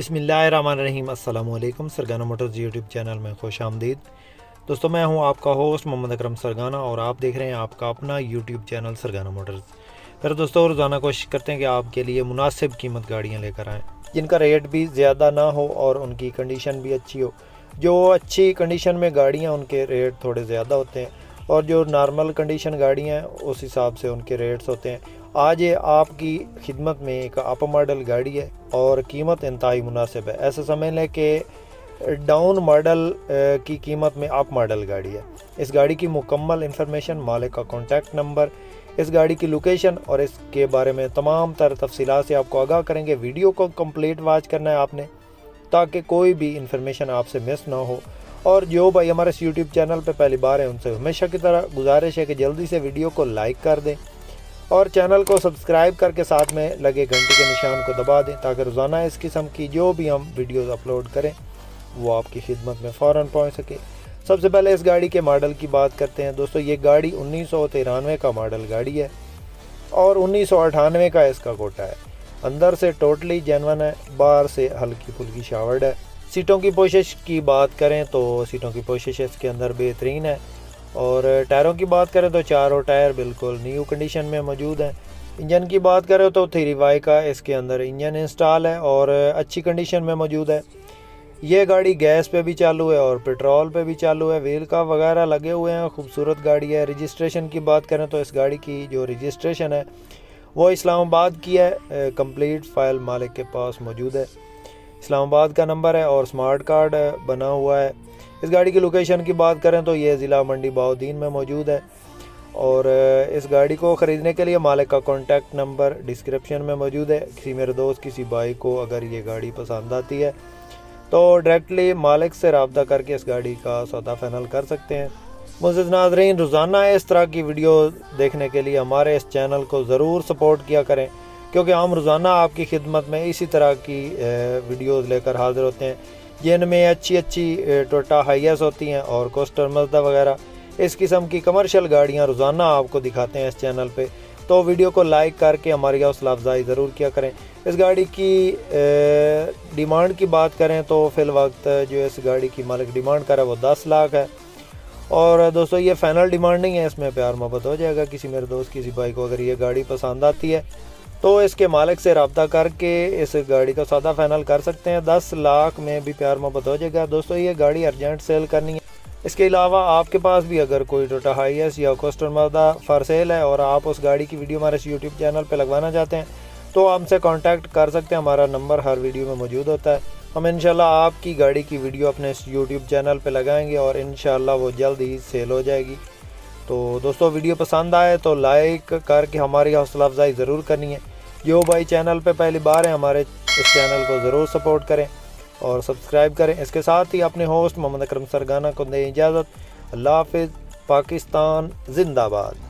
बिस्मिल्लाहिर्रहमानिर्रहीम अस्सलाम वालेकुम। सरगाना मोटर्स यूट्यूब चैनल में खुश आमदीद। दोस्तों, मैं हूं आपका होस्ट मोहम्मद अकरम सरगाना और आप देख रहे हैं आपका अपना यूट्यूब चैनल सरगाना मोटर्स। फिर दोस्तों, रोज़ाना कोशिश करते हैं कि आपके लिए मुनासिब कीमत गाड़ियां लेकर आएँ, जिनका रेट भी ज़्यादा ना हो और उनकी कंडीशन भी अच्छी हो। जो अच्छी कंडीशन में गाड़ियाँ उनके रेट थोड़े ज़्यादा होते हैं और जो नॉर्मल कंडीशन गाड़ियाँ हैं उस हिसाब से उनके रेट्स होते हैं। आज ये आपकी खिदमत में एक अप मॉडल गाड़ी है और कीमत इंतहाई मुनासिब है। ऐसा समझ लें कि डाउन मॉडल की कीमत में अप मॉडल गाड़ी है। इस गाड़ी की मुकम्मल इंफॉर्मेशन, मालिक का कॉन्टैक्ट नंबर, इस गाड़ी की लोकेशन और इसके बारे में तमाम तर तफसीलात से आपको आगाह करेंगे। वीडियो को कंप्लीट वॉच करना है आपने, ताकि कोई भी इंफॉर्मेशन आपसे मिस ना हो। और जो भाई हमारे इस यूट्यूब चैनल पे पहली बार है, उनसे हमेशा की तरह गुजारिश है कि जल्दी से वीडियो को लाइक कर दें और चैनल को सब्सक्राइब करके साथ में लगे घंटी के निशान को दबा दें, ताकि रोज़ाना इस किस्म की जो भी हम वीडियोस अपलोड करें वो आपकी खिदमत में फ़ौरन पहुंच सके। सबसे पहले इस गाड़ी के मॉडल की बात करते हैं। दोस्तों, ये गाड़ी 1993 का मॉडल गाड़ी है और 1998 का इसका कोटा है। अंदर से टोटली जेन्युइन है, बाहर से हल्की फुल्की शावर्ड है। सीटों की पोशिश की बात करें तो सीटों की पोशिश इसके अंदर बेहतरीन है। और टायरों की बात करें तो चारों टायर बिल्कुल न्यू कंडीशन में मौजूद हैं। इंजन की बात करें तो 3Y का इसके अंदर इंजन इंस्टॉल है और अच्छी कंडीशन में मौजूद है। ये गाड़ी गैस पे भी चालू है और पेट्रोल पे भी चालू है। व्हील कप वगैरह लगे हुए हैं, खूबसूरत गाड़ी है। रजिस्ट्रेशन की बात करें तो इस गाड़ी की जो रजिस्ट्रेशन है वो इस्लामाबाद की है। कंप्लीट फाइल मालिक के पास मौजूद है। इस्लामाबाद का नंबर है और स्मार्ट कार्ड बना हुआ है। इस गाड़ी की लोकेशन की बात करें तो ये ज़िला मंडी बहाउद्दीन में मौजूद है। और इस गाड़ी को ख़रीदने के लिए मालिक का कॉन्टैक्ट नंबर डिस्क्रिप्शन में मौजूद है। किसी मेरे दोस्त, किसी भाई को अगर ये गाड़ी पसंद आती है तो डायरेक्टली मालिक से रब्ता करके इस गाड़ी का सौदा फाइनल कर सकते हैं। मुअज़्ज़िज़ नाज़रीन, रोज़ाना इस तरह की वीडियो देखने के लिए हमारे इस चैनल को ज़रूर सपोर्ट किया करें, क्योंकि हम रोज़ाना आपकी खिदमत में इसी तरह की वीडियोज़ लेकर हाजिर होते हैं, जिनमें अच्छी टोयोटा हाईएस होती हैं और कोस्टर मज़दा वगैरह इस किस्म की कमर्शियल गाड़ियाँ रोज़ाना आपको दिखाते हैं इस चैनल पे। तो वीडियो को लाइक करके हमारी हौसला अफजाई ज़रूर किया करें। इस गाड़ी की डिमांड की बात करें तो फ़िल वक्त जो इस गाड़ी की मालिक डिमांड कर रहा है वो 10 लाख है। और दोस्तों, ये फ़ाइनल डिमांड नहीं है, इसमें प्यार मोहब्बत हो जाएगा। किसी मेरे दोस्त, किसी भाई को अगर ये गाड़ी पसंद आती है तो इसके मालिक से रब्ता करके इस गाड़ी का सौदा फाइनल कर सकते हैं। 10 लाख में भी प्यार मोहब्बत हो जाएगा। दोस्तों, ये गाड़ी अर्जेंट सेल करनी है। इसके अलावा आपके पास भी अगर कोई टोयोटा हाईएस या कोस्टर मज़दा फॉर सेल है और आप उस गाड़ी की वीडियो हमारे यूट्यूब चैनल पर लगवाना चाहते हैं तो हमसे कांटेक्ट कर सकते हैं। हमारा नंबर हर वीडियो में मौजूद होता है। हम इंशाल्लाह आपकी गाड़ी की वीडियो अपने इस यूट्यूब चैनल पे लगाएंगे और इंशाल्लाह वो जल्द ही सेल हो जाएगी। तो दोस्तों, वीडियो पसंद आए तो लाइक करके हमारी हौसला अफजाई ज़रूर करनी है। जो भाई चैनल पे पहली बार है, हमारे इस चैनल को ज़रूर सपोर्ट करें और सब्सक्राइब करें। इसके साथ ही अपने होस्ट मोहम्मद अकरम सरगाना को दें इजाज़त। अल्लाह हाफ़िज़। पाकिस्तान जिंदाबाद।